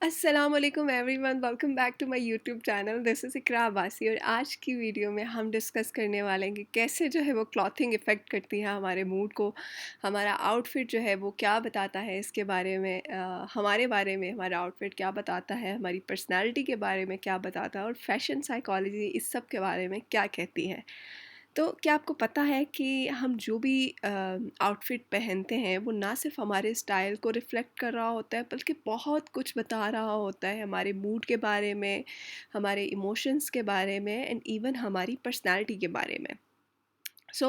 अस्सलाम वालेकुम everyone, welcome back to my YouTube channel. This is Iqra Abbasi और आज की वीडियो में हम डिस्कस करने वाले हैं कि कैसे जो है वो क्लॉथिंग इफ़ेक्ट करती है हमारे मूड को। हमारा आउटफिट जो है वो क्या बताता है इसके बारे में, हमारे बारे में हमारा आउटफिट क्या बताता है, हमारी पर्सनैलिटी के बारे में क्या बताता है और फैशन साइकोलॉजी इस सब के बारे में क्या कहती है। तो क्या आपको पता है कि हम जो भी आउटफिट पहनते हैं वो ना सिर्फ हमारे स्टाइल को रिफ्लेक्ट कर रहा होता है बल्कि बहुत कुछ बता रहा होता है हमारे मूड के बारे में, हमारे इमोशंस के बारे में एंड इवन हमारी पर्सनैलिटी के बारे में। सो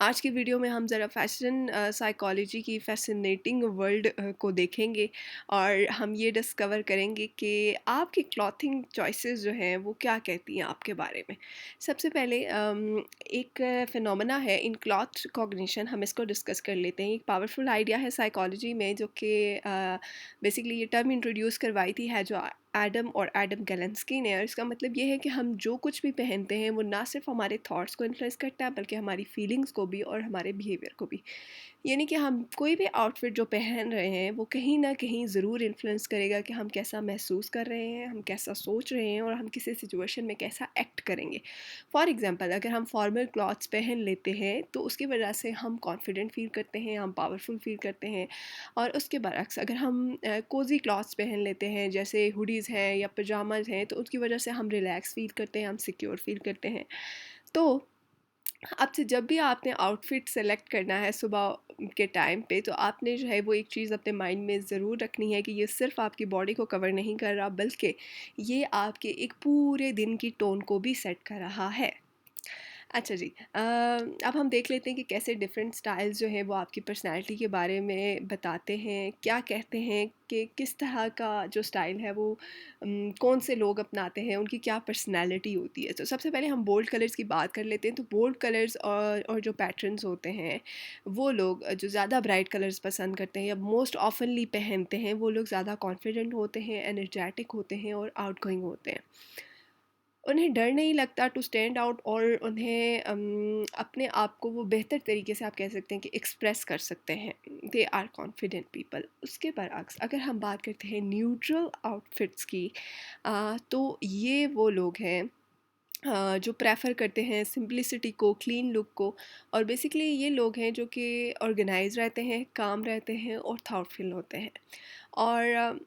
आज की वीडियो में हम ज़रा फैशन साइकोलॉजी की फैसिनेटिंग वर्ल्ड को देखेंगे और हम ये डिस्कवर करेंगे कि आपकी क्लॉथिंग चॉइसेस जो हैं वो क्या कहती हैं आपके बारे में। सबसे पहले एक फिनोमेना है इन क्लॉथ कॉग्निशन, हम इसको डिस्कस कर लेते हैं। एक पावरफुल आइडिया है साइकोलॉजी में जो कि बेसिकली ये टर्म इंट्रोड्यूस करवाई थी है जो एडम और एडम गैलेंस्की ने। और इसका मतलब ये है कि हम जो कुछ भी पहनते हैं वो ना सिर्फ हमारे थॉट्स को इन्फ्लुएंस करता है बल्कि हमारी फीलिंग्स को भी और हमारे बिहेवियर को भी। यानी कि हम कोई भी आउटफिट जो पहन रहे हैं वो कहीं ना कहीं ज़रूर इन्फ्लुएंस करेगा कि हम कैसा महसूस कर रहे हैं, हम कैसा सोच रहे हैं और हम किसी सिचुएशन में कैसा एक्ट करेंगे। फॉर एग्ज़ाम्पल, अगर हम फॉर्मल क्लॉथ्स पहन लेते हैं तो उसकी वजह से हम कॉन्फिडेंट फील करते हैं, हम पावरफुल फील करते हैं। और उसके बरअक्स अगर हम कोज़ी क्लॉथ्स पहन लेते हैं जैसे हुडीज़ हैं या पजामाज हैं तो उसकी वजह से हम रिलैक्स फील करते हैं, हम सिक्योर फील करते हैं। तो आपसे जब भी आपने आउटफिट सेलेक्ट करना है सुबह के टाइम पे तो आपने जो है वो एक चीज़ अपने माइंड में ज़रूर रखनी है कि ये सिर्फ आपकी बॉडी को कवर नहीं कर रहा बल्कि ये आपके एक पूरे दिन की टोन को भी सेट कर रहा है। अच्छा जी, अब हम देख लेते हैं कि कैसे डिफरेंट स्टाइल्स जो हैं वो आपकी पर्सनैलिटी के बारे में बताते हैं, क्या कहते हैं कि किस तरह का जो स्टाइल है वो कौन से लोग अपनाते हैं, उनकी क्या पर्सनैलिटी होती है। तो सबसे पहले हम बोल्ड कलर्स की बात कर लेते हैं। तो बोल्ड कलर्स और जो पैटर्न्स होते हैं वो लोग जो ज़्यादा ब्राइट कलर्स पसंद करते हैं या मोस्ट ऑफनली पहनते हैं वो लोग ज़्यादा कॉन्फिडेंट होते हैं, एनर्जेटिक होते हैं और आउटगोइंग होते हैं। उन्हें डर नहीं लगता टू स्टैंड आउट और उन्हें अपने आप को वो बेहतर तरीके से आप कह सकते हैं कि एक्सप्रेस कर सकते हैं। They are confident people. उसके बरअक्स अगर हम बात करते हैं न्यूट्रल आउटफिट्स की, तो ये वो लोग हैं जो प्रेफर करते हैं सिंप्लिसिटी को, क्लीन लुक को। और बेसिकली ये लोग हैं जो कि ऑर्गेनाइज रहते हैं, काम रहते हैं और थाउटफुल होते हैं। और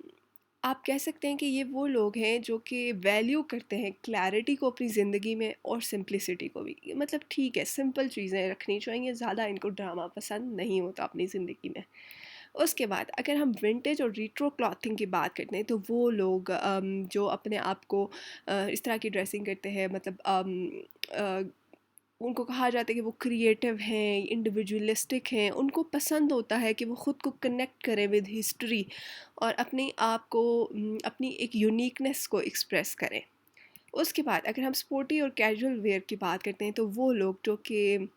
आप कह सकते हैं कि ये वो लोग हैं जो कि वैल्यू करते हैं क्लैरिटी को अपनी ज़िंदगी में और सिंप्लिसिटी को भी। मतलब ठीक है, सिंपल चीज़ें रखनी चाहिए, ज़्यादा इनको ड्रामा पसंद नहीं होता अपनी ज़िंदगी में। उसके बाद अगर हम विंटेज और रिट्रो क्लॉथिंग की बात करते हैं तो वो लोग जो अपने आप को इस तरह की ड्रेसिंग करते हैं, मतलब अ, उनको कहा जाता है कि वो क्रिएटिव हैं, इंडिविजुअलिस्टिक हैं। उनको पसंद होता है कि वो ख़ुद को कनेक्ट करें विद हिस्ट्री और अपने आप को अपनी एक यूनिकनेस को एक्सप्रेस करें। उसके बाद अगर हम स्पोर्टी और कैजुअल वेयर की बात करते हैं तो वो लोग जो कि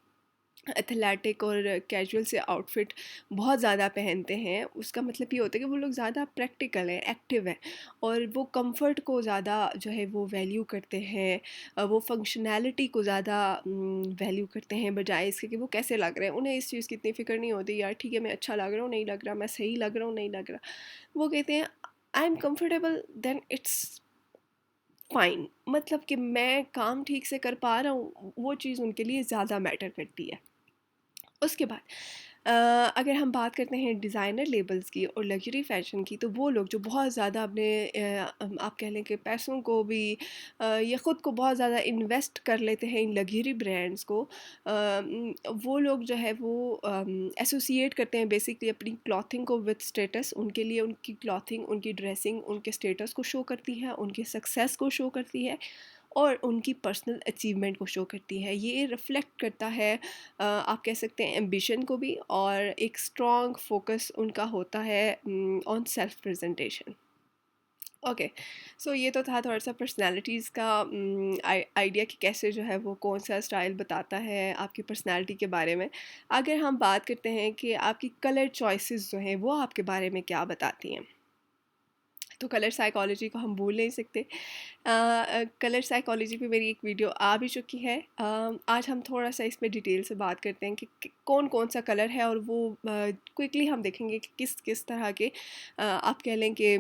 एथलेटिक और कैजुअल से आउटफिट बहुत ज़्यादा पहनते हैं, उसका मतलब ये होता है कि वो लोग ज़्यादा प्रैक्टिकल हैं, एक्टिव हैं और वो कंफर्ट को ज़्यादा जो है वो वैल्यू करते हैं। वो फंक्शनैलिटी को ज़्यादा वैल्यू करते हैं बजाय इसके कि वो कैसे लग रहे हैं। उन्हें इस चीज़ की इतनी फ़िक्र नहीं होती यार ठीक है मैं अच्छा लग रहा हूँ, नहीं लग रहा, मैं सही लग रहा हूँ, नहीं लग रहा। वो कहते हैं I am comfortable then it's fine. मतलब कि मैं काम ठीक से कर पा रहा हूँ, वो चीज़ उनके लिए ज़्यादा मैटर करती है। उसके बाद अगर हम बात करते हैं डिज़ाइनर लेबल्स की और लग्जरी फ़ैशन की तो वो लोग जो बहुत ज़्यादा अपने आप कह लें कि पैसों को भी या ख़ुद को बहुत ज़्यादा इन्वेस्ट कर लेते हैं इन लग्जरी ब्रांड्स को। वो लोग जो है वो एसोसिएट करते हैं बेसिकली अपनी क्लॉथिंग को विद स्टेटस। उनके लिए उनकी क्लॉथिंग, उनकी ड्रेसिंग उनके स्टेटस को शो करती है, उनकी सक्सेस को शो करती है और उनकी पर्सनल अचीवमेंट को शो करती है। ये रिफ्लेक्ट करता है आप कह सकते हैं एम्बिशन को भी, और एक स्ट्रॉन्ग फोकस उनका होता है ऑन सेल्फ प्रेजेंटेशन। ओके, सो ये तो था थोड़ा सा पर्सनालिटीज़ का आइडिया कि कैसे जो है वो कौन सा स्टाइल बताता है आपकी पर्सनालिटी के बारे में। अगर हम बात करते हैं कि आपकी कलर चॉइसेस जो हैं वो आपके बारे में क्या बताती हैं, तो कलर साइकोलॉजी को हम भूल नहीं सकते। कलर साइकोलॉजी पे मेरी एक वीडियो आ भी चुकी है। आज हम थोड़ा सा इसमें डिटेल से बात करते हैं कि कौन कौन सा कलर है और वो क्विकली हम देखेंगे कि किस किस तरह के आप कह लें कि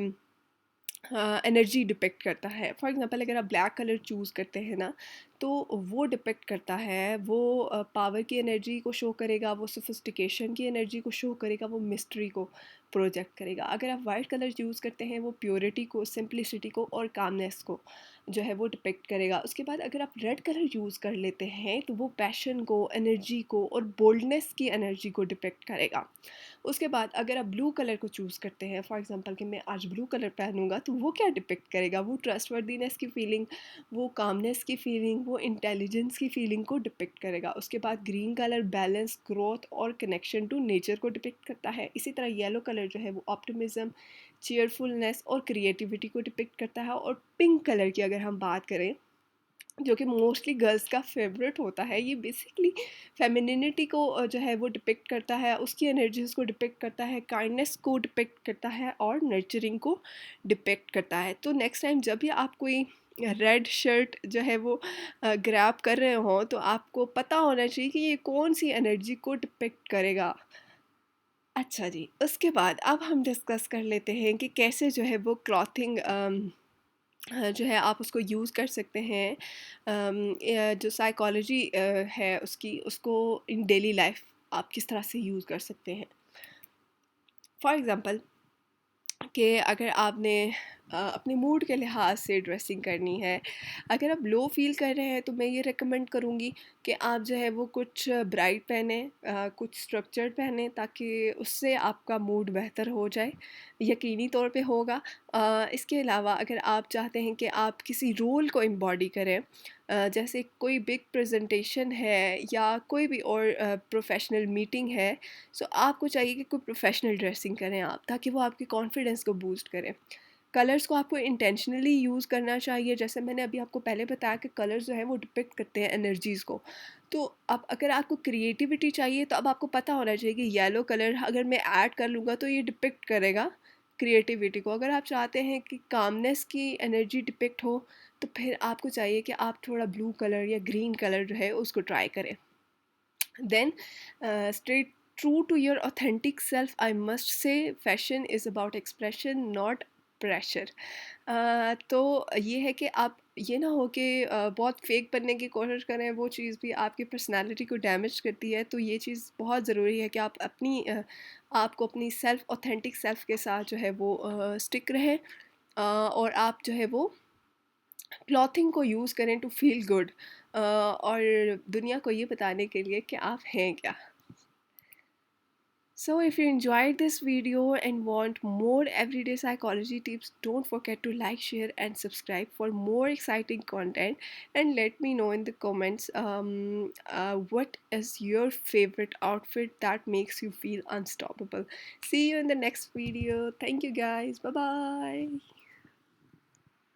एनर्जी डिपेक्ट करता है। फॉर एग्जांपल अगर आप ब्लैक कलर चूज़ करते हैं ना, तो वो डिपेक्ट करता है, वो पावर की एनर्जी को शो करेगा, वो सोफिस्टिकेशन की एनर्जी को शो करेगा, वो मिस्ट्री को प्रोजेक्ट करेगा। अगर आप वाइट कलर यूज़ करते हैं, वो प्योरिटी को, सिंप्लिसिटी को और कामनेस को जो है वो डिपेक्ट करेगा। उसके बाद अगर आप रेड कलर यूज़ कर लेते हैं, तो वो पैशन को, एनर्जी को और बोल्डनेस की एनर्जी को डिपेक्ट करेगा। उसके बाद अगर आप ब्लू कलर को चूज़ करते हैं, फॉर एग्जांपल कि मैं आज ब्लू कलर पहनूंगा, तो वो क्या डिपिक्ट करेगा? वो ट्रस्टवर्दीनेस की फीलिंग, वो कामनेस की फीलिंग, वो इंटेलिजेंस की फीलिंग को डिपिक्ट करेगा। उसके बाद ग्रीन कलर बैलेंस, ग्रोथ और कनेक्शन टू नेचर को डिपिक्ट करता है। इसी तरह येलो कलर जो है वो ऑप्टिमिज्म, चीयरफुलनेस और क्रिएटिविटी को डिपिक्ट करता है। और पिंक कलर की अगर हम बात करें, जो कि मोस्टली गर्ल्स का फेवरेट होता है, ये बेसिकली फेमिनिनिटी को जो है वो डिपिक्ट करता है, उसकी एनर्जीज को डिपिक्ट करता है, काइंडनेस को डिपिक्ट करता है और नर्चरिंग को डिपिक्ट करता है। तो नेक्स्ट टाइम जब भी आप कोई रेड शर्ट जो है वो ग्रैब कर रहे हो, तो आपको पता होना चाहिए कि ये कौन सी एनर्जी को डिपिक्ट करेगा। अच्छा जी, उसके बाद अब हम डिस्कस कर लेते हैं कि कैसे जो है वो क्लॉथिंग जो है आप उसको यूज़ कर सकते हैं। जो साइकोलॉजी है उसकी, उसको इन डेली लाइफ आप किस तरह से यूज़ कर सकते हैं। फॉर एग्ज़ाम्पल कि अगर आपने अपने मूड के लिहाज से ड्रेसिंग करनी है, अगर आप लो फील कर रहे हैं, तो मैं ये रेकमेंड करूँगी कि आप जो है वो कुछ ब्राइट पहने, कुछ स्ट्रक्चर्ड पहने, ताकि उससे आपका मूड बेहतर हो जाए, यकीनी तौर पे होगा। इसके अलावा अगर आप चाहते हैं कि आप किसी रोल को एम्बॉडी करें, जैसे कोई बिग प्रेजेंटेशन है या कोई भी और प्रोफेशनल मीटिंग है, सो आपको चाहिए कि कोई प्रोफेशनल ड्रेसिंग करें आप, ताकि वो आपके कॉन्फिडेंस को बूस्ट करें। कलर्स को आपको इंटेंशनली यूज़ करना चाहिए, जैसे मैंने अभी आपको पहले बताया कि कलर्स जो है वो डिपिक्ट करते हैं एनर्जीज़ को। तो अब अगर आपको क्रिएटिविटी चाहिए, तो अब आपको पता होना चाहिए कि येलो कलर अगर मैं ऐड कर लूँगा, तो ये डिपिक्ट करेगा क्रिएटिविटी को। अगर आप चाहते हैं कि कामनेस की एनर्जी डिपिक्ट हो, तो फिर आपको चाहिए कि आप थोड़ा ब्लू कलर या ग्रीन कलर जो है उसको ट्राई करें। Then, stay true to your authentic self. I must say, fashion is about expression, not pressure. तो ये है कि आप ये ना हो कि बहुत फेक बनने की कोशिश करें, वो चीज़ भी आपकी पर्सनालिटी को डैमेज करती है। तो ये चीज़ बहुत ज़रूरी है कि आप अपनी आपको अपनी सेल्फ, ऑथेंटिक सेल्फ के साथ जो है वो स्टिक रहें, और आप जो है वो क्लॉथिंग को यूज़ करें टू फील गुड, और दुनिया को ये बताने के लिए कि आप हैं क्या। So if you enjoyed this video and want more everyday psychology tips, don't forget to like, share and subscribe for more exciting content, and let me know in the comments what is your favorite outfit that makes you feel unstoppable. See you in the next video. Thank you guys. Bye bye.